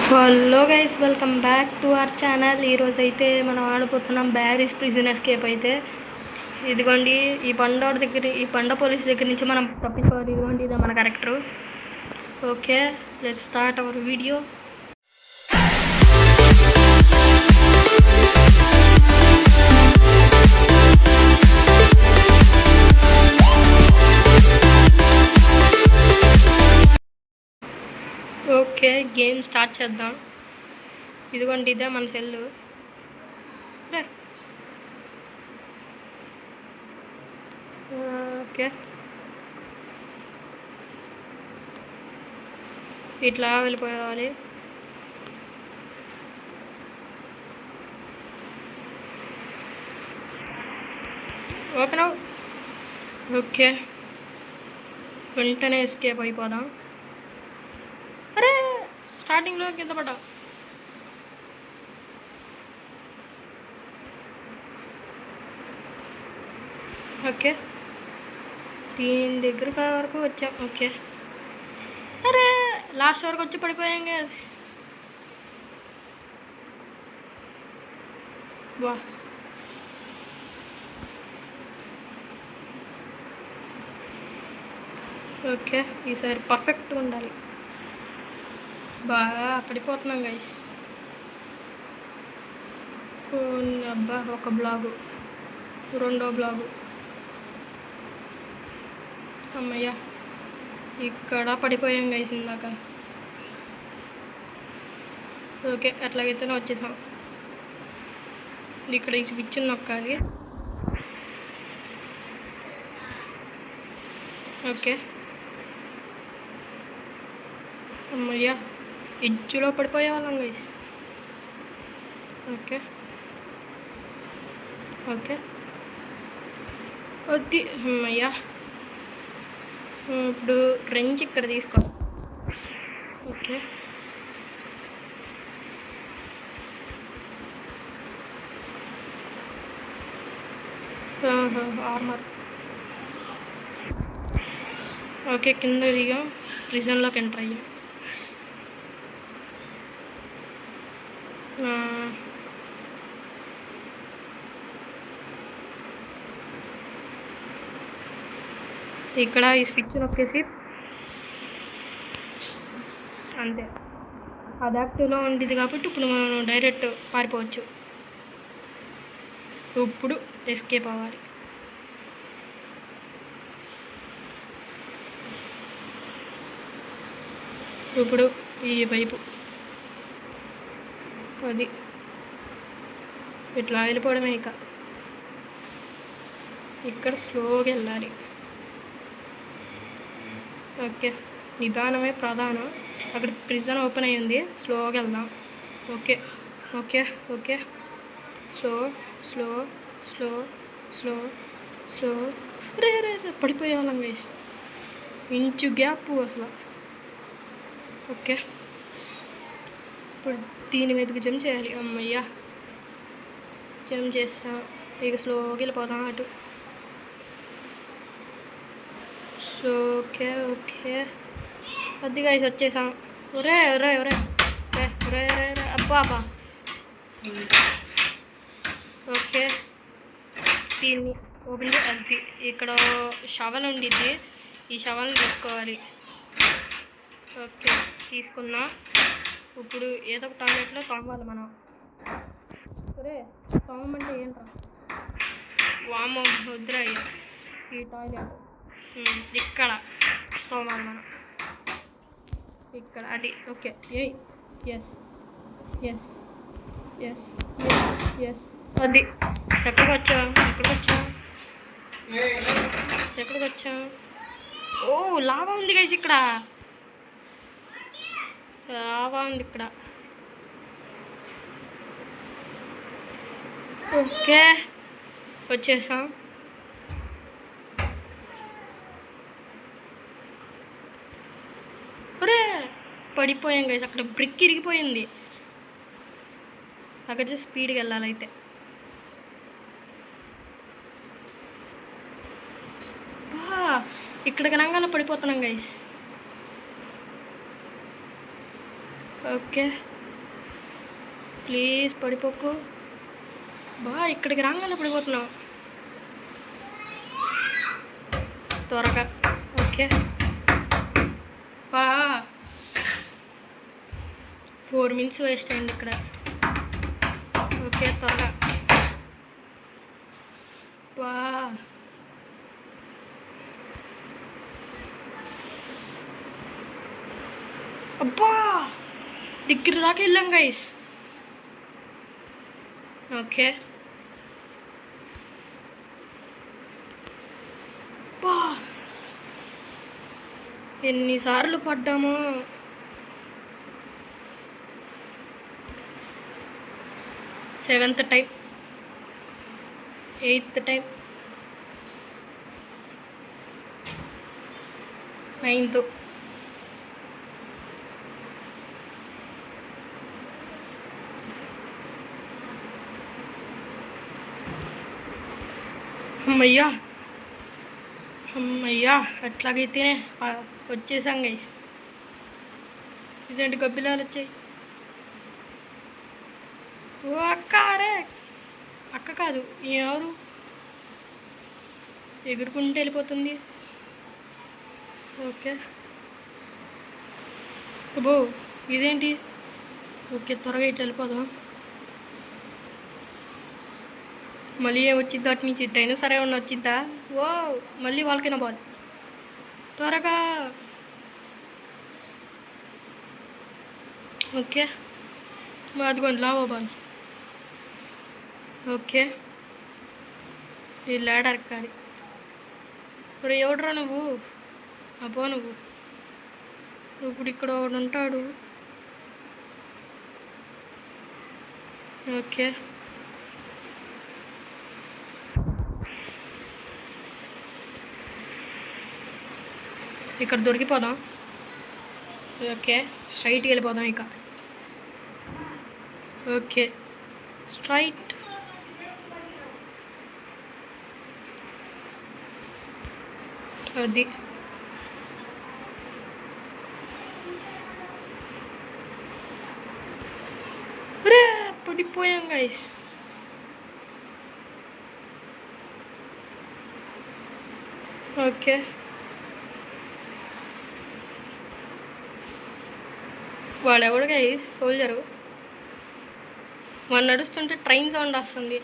So hello guys, welcome back to our channel. ఈరోజు అయితే మనం ఆడబోతున్నాం బ్యారిస్ ప్రిజన్ ఎస్కేప్. అయితే ఇదిగోండి ఈ బండ పోలీస్ దగ్గర నుంచి మనం తప్పించుకోవాలి. ఇదిగోండి ఇదే మన character. Okay, let's start our video. Okay, game start చేద్దాం. ఇదిగోండి ఇదే మన సెల్లు. ఓకే, ఇట్లా వెళ్ళిపోవాలి. ఓపెన్ అవు. ఓకే, వెంటనే ఎస్కేప్ అయిపోదాం. అరే, స్టార్టింగ్లో కింద పడ్డా. ఓకే, దీని దగ్గర వరకు వచ్చాం. ఓకే, అరే లాస్ట్ వరకు వచ్చి పడిపోయాం కదా. వా, ఓకే, ఈసారి పర్ఫెక్ట్గా ఉండాలి. బాగా పడిపోతున్నాం గైస్. అబ్బా, ఒక బ్లాగు, రెండో బ్లాగు. అమ్మయ్య, ఇక్కడ పడిపోయాం గైస్ ఇందాక. ఓకే, అట్లాగైతేనే వచ్చేసాం. ఇక్కడ ఈ స్విచ్ నొక్కాలి. ఓకే, అమ్మయ్య, ఎడ్జ్లో పడిపోయే వాళ్ళం గైస్. Okay okay, వద్ది. అమ్మయ్య, ఇప్పుడు రెంచ్ ఇక్కడ తీసుకో. Okay, armour. ఓకే, కింద దిగా ప్రిజన్లోకి ఎంటర్ అయ్యాం. ఇక్కడ ఈ స్విచ్ నొక్కేసి అంతే. అది యాక్టివ్లో ఉండేది కాబట్టి ఇప్పుడు మనం డైరెక్ట్ పారిపోవచ్చు. ఇప్పుడు ఎస్కేప్ అవ్వాలి. ఇప్పుడు ఈ వైపు అది ఇట్లా వెళ్ళిపోవడమే. ఇక ఇక్కడ స్లోగా వెళ్ళాలి. ఓకే, నిదానమే ప్రధానం. అక్కడ ప్రిజన్ ఓపెన్ అయ్యింది, స్లోగా వెళ్దాం. Okay okay okay, slow slow slow slow slow. రే రే రే, పడిపోయే వాళ్ళం వేసి ఇంచు గ్యాప్ అసలు. ఓకే, ఇప్పుడు దీని మీదకి జంప్ చేయాలి. అమ్మయ్య, జంప్ చేస్తాం. ఇక స్లోగా వెళ్ళిపోదాం అటు. ఓకే ఓకే, అది గైస్ వచ్చేసాం. ఒరే ఒరే ఒరే రే రే రే రే, అబ్బా అబ్బా. ఓకే, దీన్ని ఓపెన్ చేయాలి. ఇక్కడ షవల్ ఉండిద్ది, ఈ షవల్ని తీసుకోవాలి. ఓకే, తీసుకున్నా. ఇప్పుడు ఏదో ఒక టాయిలెట్లో తోమాలి మనం. సరే, తోమమంటే ఏంట్రా? వామో, వద్దురయ్య. ఈ టాయిలెట్ ఇక్కడ తోమాలి మనం, ఇక్కడ అది. Okay, yes yes yes yes. అది ఎక్కడికి వచ్చాం? ఎక్కడికి వచ్చాం? ఓ, లావా ఉంది గైస్ ఇక్కడ. లావా ఉంది ఇక్కడ. ఓకే, వచ్చేసాం. ఒరే, పడిపోయాం గైస్. అక్కడ బ్రిక్ ఇరిగిపోయింది. అక్కడ స్పీడ్గా వెళ్ళాలి. అయితే ఇక్కడ గనంగాలో పడిపోతున్నాం గైస్. ఓకే, ప్లీజ్ పడిపోకు. బా ఇక్కడికి రాగానే పడిపోతున్నావు. త్వరగా. ఓకే బా 4 minutes వేస్ట్ అయింది ఇక్కడ. ఓకే త్వరగా. బా అబ్బా దగ్గర దాకా వెళ్ళాం గైస్. ఓకే బా ఎన్నిసార్లు పడ్డామో. 7th time, 8th time, 9th. అమ్మయ్యా అమ్మయ్యా అట్లాగైతేనే వచ్చేసాం గైస్. ఇదేంటి గబ్బిలాలు వచ్చాయి. ఓ అక్క, అరే అక్క కాదు ఎవరు, ఎగురుకుంటూ వెళ్ళిపోతుంది. ఓకే అబ్బో ఇదేంటి. ఓకే త్వరగా ఇట్లా వెళ్ళిపోదాం. మళ్ళీ ఏం వచ్చిద్దా అటు నుంచి, డైనోసార్ ఏమన్నా వచ్చిద్దా. ఓ మళ్ళీ వాళ్ళకైనా బాల్. త్వరగా. ఓకే అదిగోండి లావో బాల్. ఓకే ఈ ల్యాడర్ ఎక్కాలి. మరి ఎవడరా నువ్వు. అబ్బో నువ్వు ఇప్పుడు ఇక్కడ ఒకడు ఉంటాడు. ఓకే ఇక్కడ దొరికిపోదాం. ఓకే స్ట్రైట్కి వెళ్ళిపోదాం ఇక. Okay straight. అది రే పడిపోయాం గైస్. ఓకే వాడెవడు గైస్, సోల్జరు. వాడు నడుస్తుంటే ట్రైన్ సౌండ్ వస్తుంది.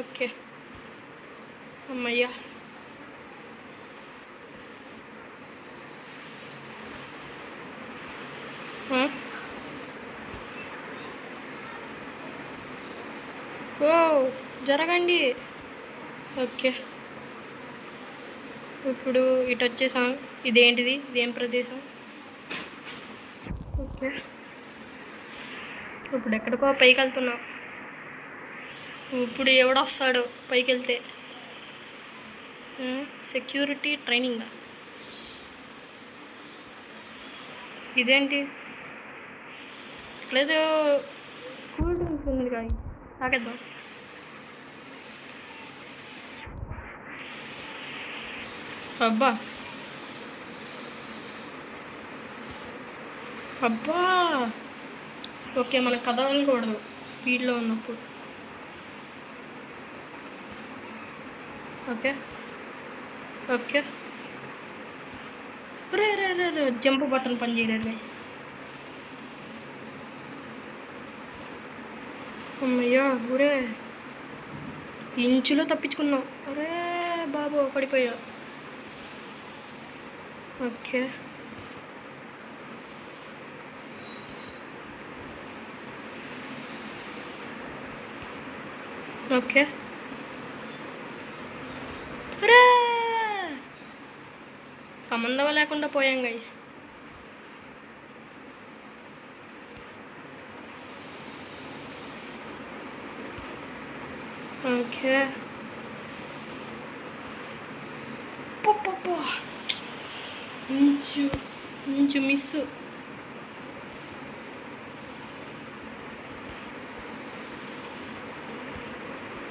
ఓకే అమ్మయ్యా. ఓ జరగండి. ఓకే ఇప్పుడు ఇటు వచ్చేసాం. ఇదేంటిది, ఇదేం ప్రదేశం. ఓకే ఇప్పుడు ఎక్కడికో పైకి వెళ్తున్నాం. ఇప్పుడు ఎవడొస్తాడు పైకి వెళ్తే. Security training. ఇదేంటి ఇక్కడేదో కూల్ డ్రింక్స్ ఉంది కానీ తాగేద్దాం. అబ్బా అబ్బా ఓకే మనకు కదలకూడదు స్పీడ్లో ఉన్నప్పుడు. ఓకే ఓకే రే రే రే రే జంప్ బటన్ పని చేయలేదు గైస్. అమ్మయ్యా ఊరే ఇంచులో తప్పించుకున్నాం. అరే బాబు పడిపోయా. ఓకే ఓకే అరే సంబంధం లేకుండా పోయాం గైస్. Okay inch miss.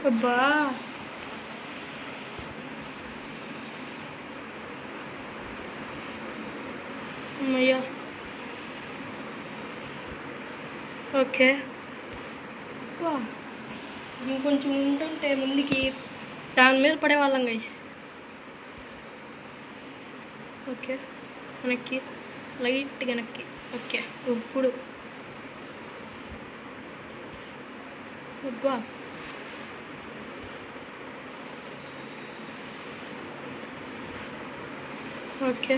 అబ్బా అమ్మయ్యా ఓకే. ఇంకొంచెం ఉంటుంటే ముందుకి దాని మీద పడేవాళ్ళం గైస్. ఓకే, వెనక్కి, లైట్ వెనక్కి. ఓకే, ఇప్పుడు అబ్బా ఓకే.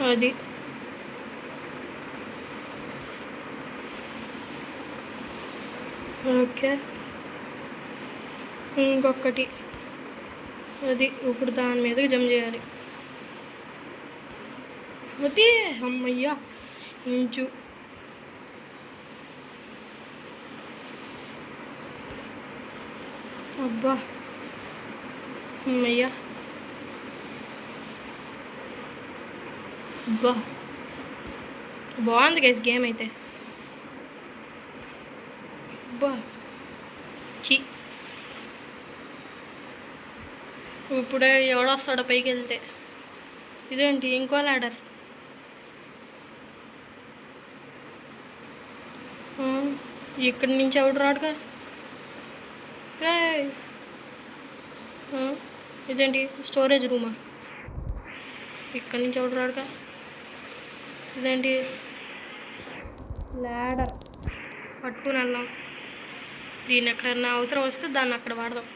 అది ఓకే. ఇంకొకటి అది ఇప్పుడు దాని మీదకి జంప్ చేయాలి. అది అమ్మయ్యా ఇంచు. అబ్బా అమ్మయ్యా. అబ్బా బాగుంది గైస్ గేమ్ అయితే. అబ్బా చి, ఇప్పుడే ఎవడొస్తాడో పైకి వెళ్తే. ఇదేంటి ఇంకో ల్యాడర్? ఇక్కడి నుంచి ఎవడు రాడుగా. రే ఇదేంటి స్టోరేజ్ రూమా? ఇక్కడి నుంచి ఎవడు రాడుగా. ఇదేంటి ల్యాడర్? పట్టుకుని వెళ్దాం. దీన్ని ఎక్కడన్నా అవసరం వస్తే దాన్ని అక్కడ వాడదాం.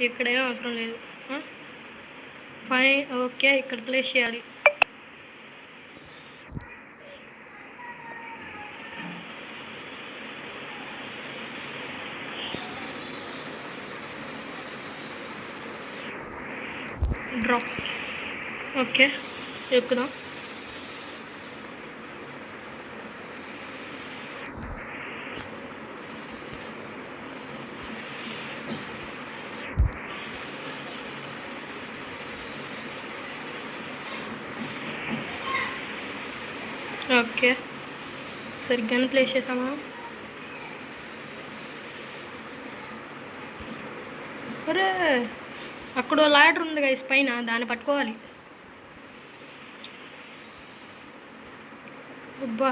ఇక్కడేమీ అవసరం లేదు. ఫైన్, ఓకే, ఇక్కడ ప్లేస్ చేయాలి. డ్రాప్. ఓకే, ఎక్కుదాం. ఓకే, సరిగ్గానే ప్లేస్ చేసామా? అరే అక్కడ ల్యాడర్ ఉంది గైస్ పైన, దాన్ని పట్టుకోవాలి. అబ్బా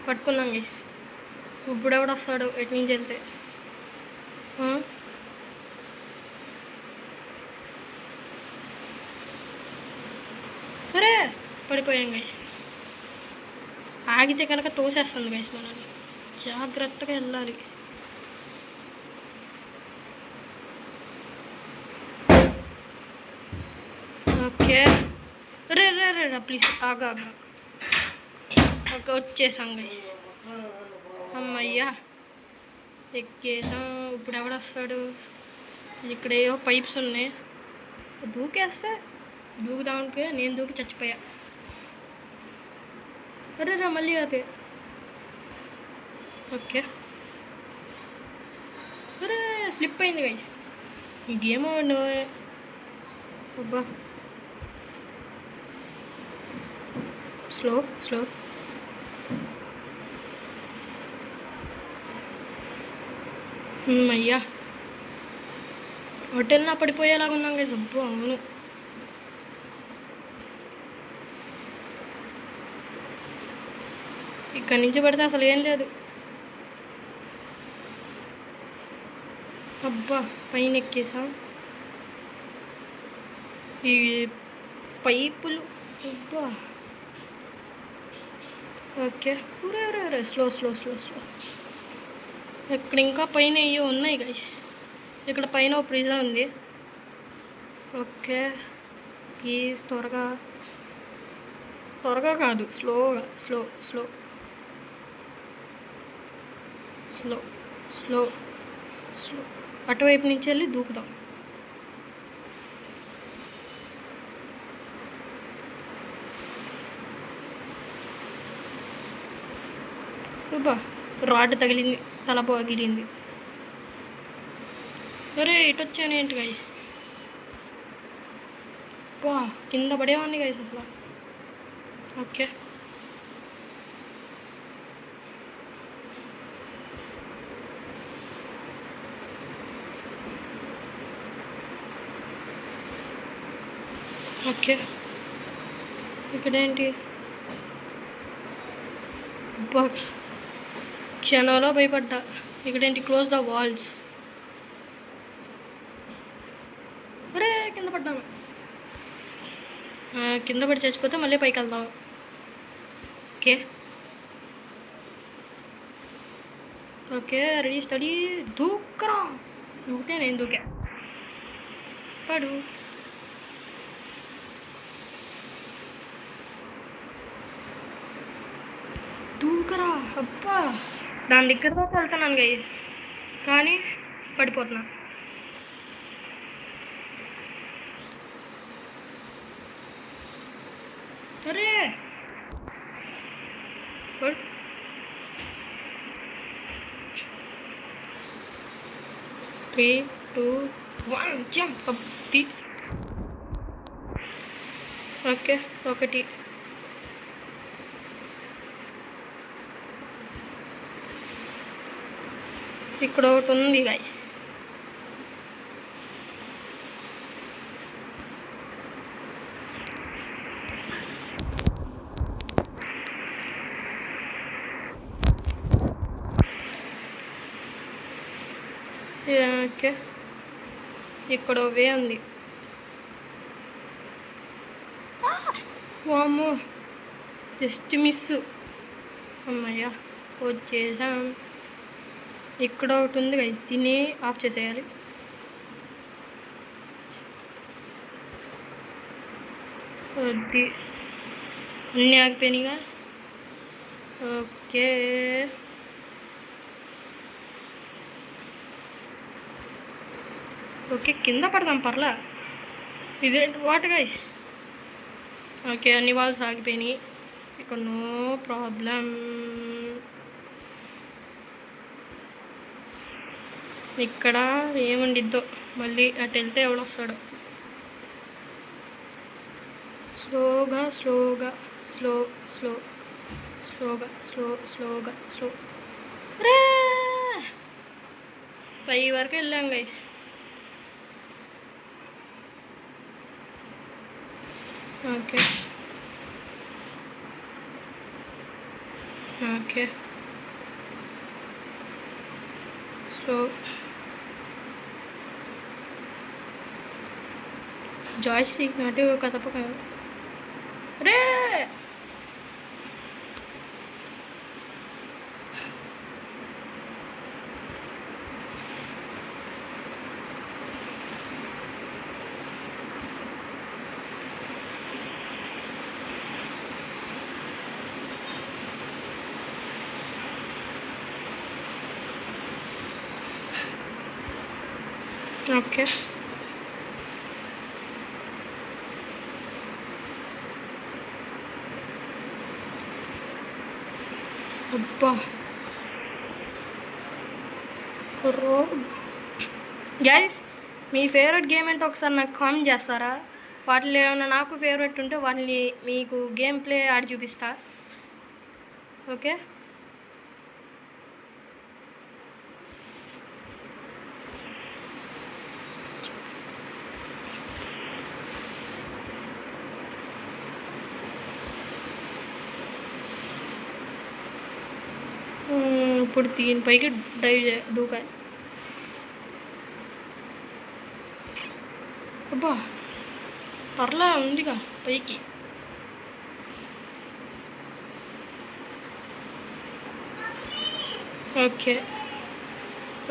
పట్టుకున్నాం గైస్. ఇప్పుడు ఎవడొస్తాడు ఎటు నుంచి వెళ్తే? అరే పడిపోయాం గైస్. ఆగితే కనుక తోసేస్తుంది గైస్ మనల్ని. జాగ్రత్తగా వెళ్ళాలి. ఓకే. రే రే రే రా ప్లీజ్ ఆగా ఆగా. ఓకే వచ్చేసాం గైస్. అమ్మయ్యా ఎక్కేసాం. ఇప్పుడు ఎవడొస్తాడు? ఇక్కడ ఏవో పైప్స్ ఉన్నాయి, దూకేస్తే దూకుదామంటే నేను దూకి చచ్చిపోయా. అరే రా మళ్ళీ అదే. ఓకే, అరే స్లిప్ అయింది గైస్. ఈ గేమ్ అబ్బా స్లో స్లో. అయ్యా హోటల్నా పడిపోయేలాగా ఉన్నాం గైస్. అబ్బో అవును. ఇక్కడి నుంచి పడితే అసలు ఏం లేదు. అబ్బా పైన ఎక్కేసాం. ఈ పైపులు అబ్బా. ఓకే, ఊరే స్లో స్లో స్లో స్లో. ఇక్కడ ఇంకా పైన ఇవి ఉన్నాయి గైస్. ఇక్కడ పైన ఒక ప్రిజన్ ఉంది. ఓకే ప్లీజ్ త్వరగా త్వరగా కాదు, స్లోగా slow slow slow slow slow. అటువైపు నుంచి వెళ్ళి దూకుదాం. అబ్బా రాడ్ తగిలింది, తల పగిలింది. అరే ఇటు వచ్చాను ఏంటి గైస్? బా కింద పడేవాడిని గైస్ అసలు. ఓకే ఓకే, ఇక్కడేంటి? అబ్బా, క్షణంలో భయపడ్డా. ఇక్కడేంటి? Close the walls. అరే కింద పడ్డాను. కింద పడి చచ్చిపోతే మళ్ళీ పైకి వెళ్దాం. Okay okay, ready steady. దూకరా. దూకితే నేను దూకా. పడు. దూకరా. అబ్బా, దాని దగ్గర దాకా వెళ్తున్నాను గైస్, కానీ పడిపోతున్నా. అరే పడు. 3, 2, 1 జంప్ అప్. ఓకే, ఒకటి. ఇక్కడ ఒకటి ఉంది గైస్. ఓకే, ఇక్కడ వే ఉంది. వామ్మో, జస్ట్ మిస్. అమ్మయ్యా, వచ్చేసాం. ఇక్కడ ఒకటి ఉంది గైస్, దీన్ని ఆఫ్ చేసేయాలి. అది అన్నీ ఆగిపోయినాయిగా. ఓకే, ఓకే, కింద పడదాం పర్లా. ఇదేంటి? What guys? ఓకే, అన్ని వాల్స్ ఆగిపోయినాయి. ఇక నో ప్రాబ్లం. ఇక్కడ ఏముండిద్దో, మళ్ళీ అటు వెళ్తే ఎవడొస్తాడు. స్లోగా స్లోగా స్లో స్లో స్లోగా స్లోగా స్లో. రే, పై వరకు వెళ్ళాం guys. Okay okay, slow. Joystick నాటి కదపక. రే, ఓకే. అబ్బా, గైస్, మీ ఫేవరెట్ గేమ్ ఏంటో ఒకసారి నాకు కామెంట్ చేస్తారా? వాటిలో ఏమైనా నాకు ఫేవరెట్ ఉంటే వాటిని మీకు గేమ్ ప్లే ఆడి చూపిస్తా. ఓకే, ఇప్పుడు దీనిపైకి డైవ్ దూకాలి. అబ్బా, పర్లా ఉందిగా పైకి. ఓకే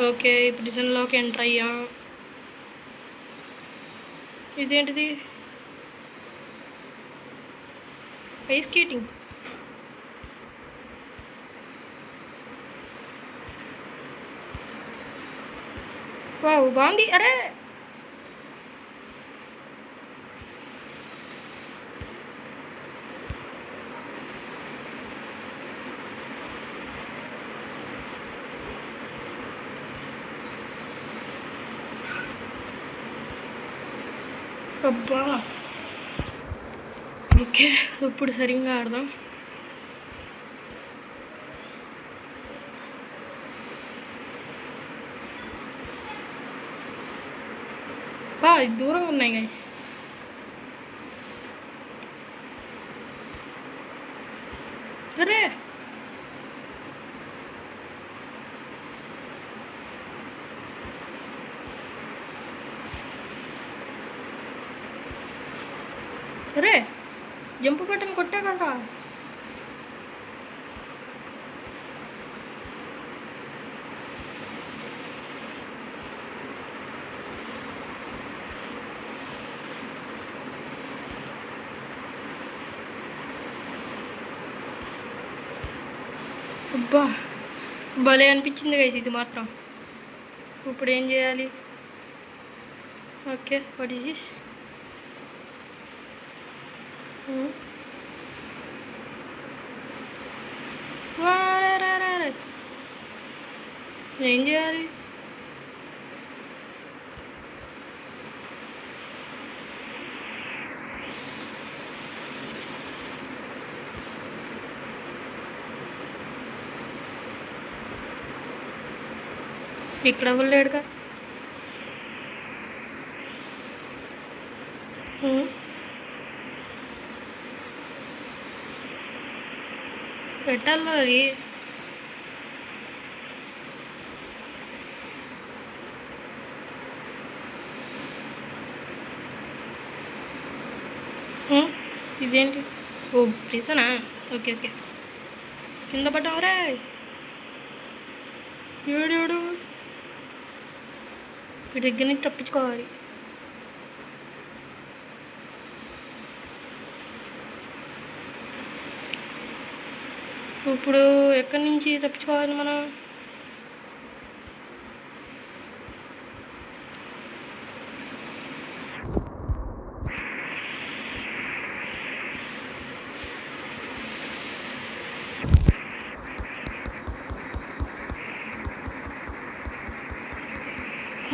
ఓకే, ఈ ప్రిజన్లోకి ఎంటర్ అయ్యాం. ఇదేంటిది? Ice skating. వావ్, బాగుంది. అరే, అబ్బా. ఓకే, ఇప్పుడు సరిగ్గా ఆడదాం. బా, దూరంగా ఉన్నాయి గైస్. అరే జంప్ బటన్ కొట్టే కదరా. అబ్బా భలే అనిపించింది గైస్ ఇది మాత్రం. ఇప్పుడు ఏం చేయాలి? Okay, what is this? ఏం చేయాలి? ఇక్కడ వెళ్ళాడుగా. పెట్టాలి అది. ఇదేంటి? ఓ ప్రిజనా? ఓకే ఓకే, కింద పడ్డావరే. ఏడు వీడి దగ్గర నుంచి తప్పించుకోవాలి. ఇప్పుడు ఎక్కడి నుంచి తప్పించుకోవాలి మనం?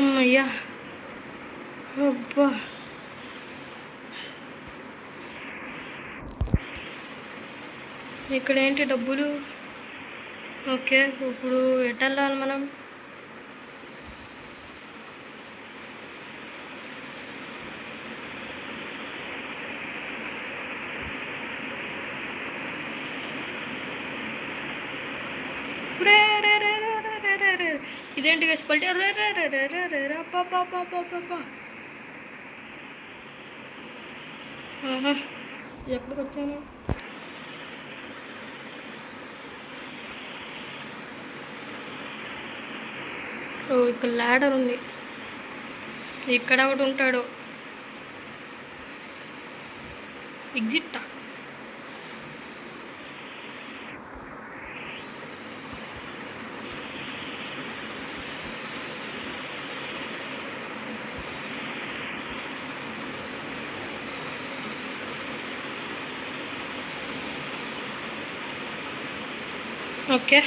అమ్మయ్యా, అబ్బా ఇక్కడ ఏంటి డబ్బులు? ఓకే, ఇప్పుడు ఎటు వెళ్ళాలి మనం? ఇదేంటి గైస్ పల్టీ? ఎక్కడికి వచ్చాను? ఓ ఇక్కడ ల్యాడర్ ఉంది. ఇక్కడ ఒకటి ఉంటాడు. ఎగ్జిట్టా? ఓకే,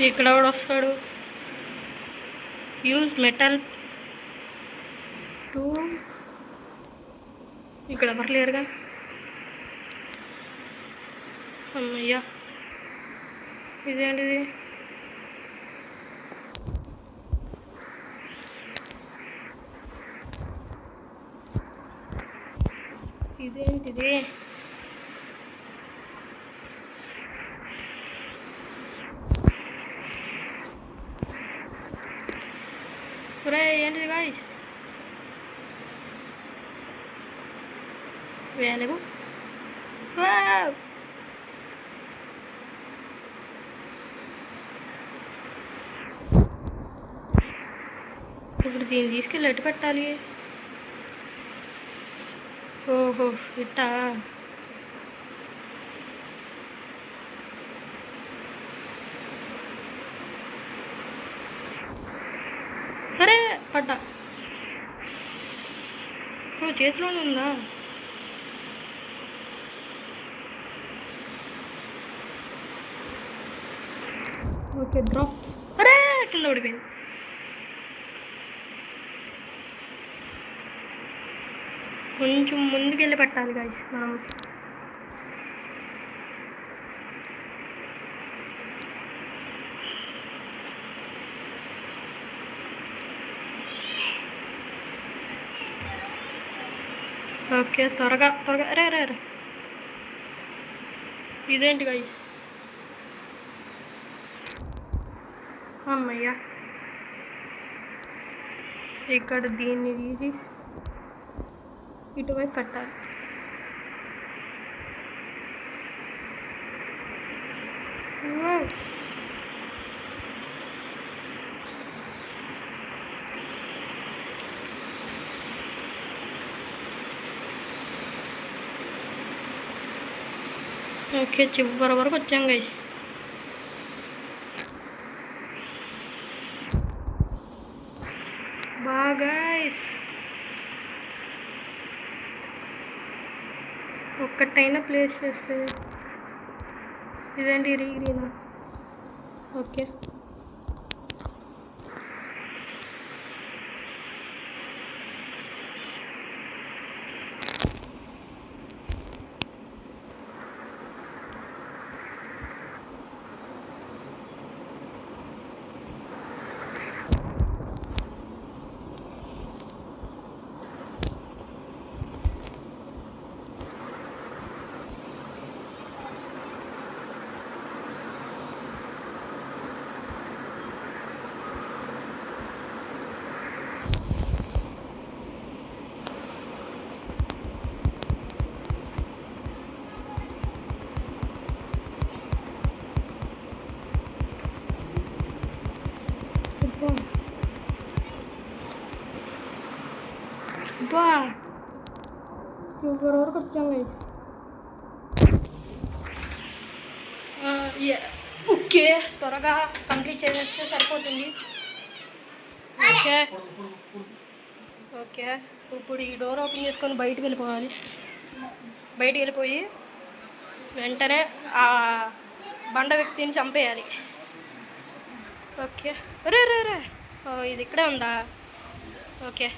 ఇక్కడ కూడా వస్తాడు. Use metal two. ఇక్కడ ఎవరు లేరుగా. అమ్మయ్యా, ఇదేంటిది? ఇదేంటిది? ఏంటిది గాయ్స్? వెలుగు. ఇప్పుడు దీన్ని తీసుకెళ్ళి ఎటు పెట్టాలి? ఓహో ఇట్టా. అరే పడ్డా. ఓ చేతిలోనే ఉందా? Okay drop. అరే కింద పడిపోయింది. కొంచెం ముందుకెళ్ళి పెట్టాలి గాయస్ మనం. ఓకే, త్వరగా త్వరగా. రే రే రే, ఇదేంటి గైస్? అమ్మయ్యా, ఇక్కడ దీన్ని తీసి ఇటువైపు కట్టాలి. ఓకే, చివరి వరకు వచ్చాం గైస్. బాగాయ్స్, ఒక్కటైనా ప్లేస్ చేస్తే. ఇదేంటి గ్రీనా? ఓకే, బా చివరి వరకు వచ్చాం గైస్. ఓకే, త్వరగా కంప్లీట్ చేసేస్తే సరిపోతుంది. ఓకే ఓకే, ఇప్పుడు ఈ డోర్ ఓపెన్ చేసుకొని బయటికి వెళ్ళిపోవాలి. బయటికి వెళ్ళిపోయి వెంటనే ఆ బండ వ్యక్తిని చంపేయాలి. ఓకే, రే రే రే, ఇది ఇక్కడే ఉందా? ఓకే,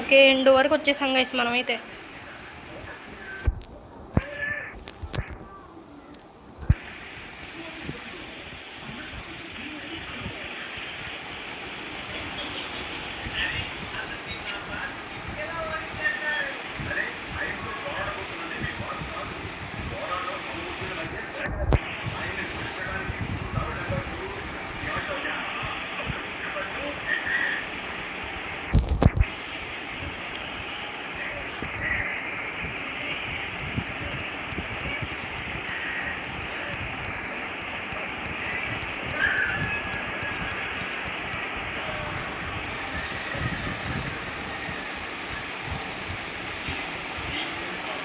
ఓకే, ఎండ్ వరకు వచ్చేసాం గైస్ మనమైతే.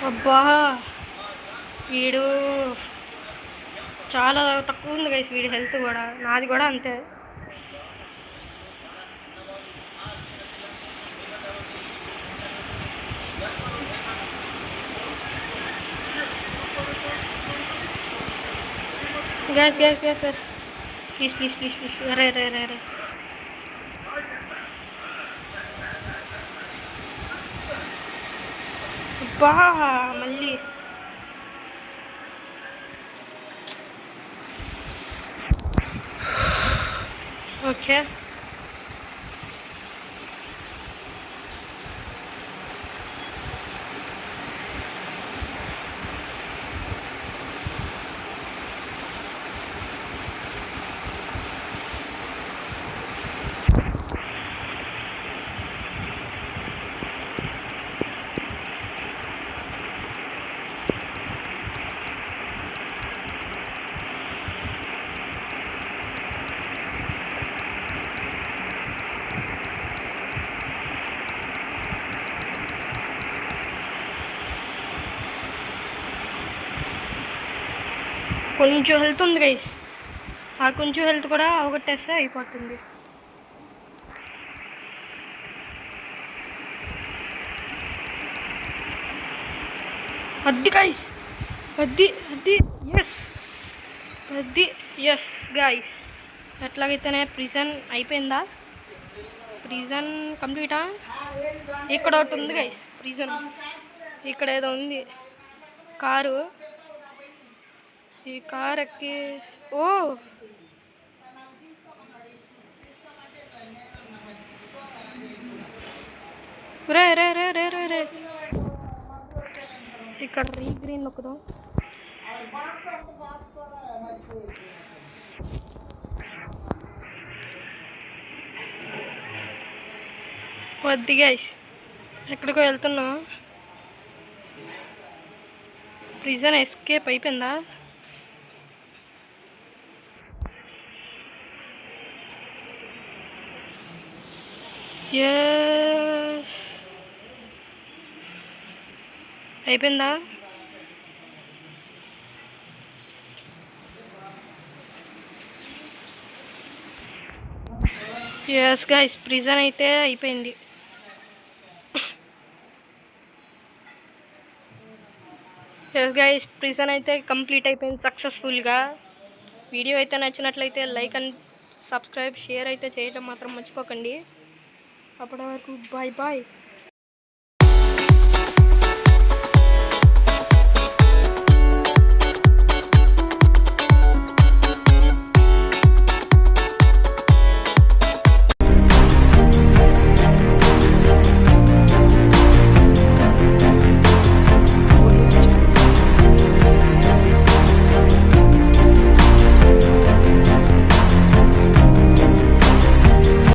అబ్బా, వీడు చాలా తక్కువ ఉంది గైస్, వీడి హెల్త్ కూడా. నాది కూడా అంతే. Gas gas gas gas, please please please please. రే రే రే రే, అబ్బా మళ్ళీ. ఓకే, కొంచెం హెల్త్ ఉంది గైస్. ఆ కొంచెం హెల్త్ కూడా అవగొట్టేస్తే అయిపోతుంది. అది గైస్, అది అది ఎస్, అది ఎస్ గైస్. ఎట్లాగైతేనే ప్రిజన్ అయిపోయిందా? ప్రిజన్ కంప్లీటా? ఇక్కడ ఒకటి ఉంది గైస్ ప్రిజన్. ఇక్కడ ఏదో ఉంది కారు. ఈ కార్ ఎక్కి ఓ రే రే రే రే రే రే ఇక్కడ గ్రీన్ నొక్కుదాం. వద్దు గైస్, ఎక్కడికో వెళ్తున్నా. ప్రిజన్ ఎస్కేప్ అయిపోయిందా? ఎస్ అయిపోయిందా? ఎస్ గైస్, ప్రిజన్ అయితే అయిపోయింది. ఎస్ గైస్, ప్రిజన్ అయితే కంప్లీట్ అయిపోయింది సక్సెస్ఫుల్గా. వీడియో అయితే నచ్చినట్లయితే లైక్ అండ్ సబ్స్క్రైబ్, షేర్ అయితే చేయడం మాత్రం మర్చిపోకండి. అప్పటి వరకు బాయ్ బాయ్.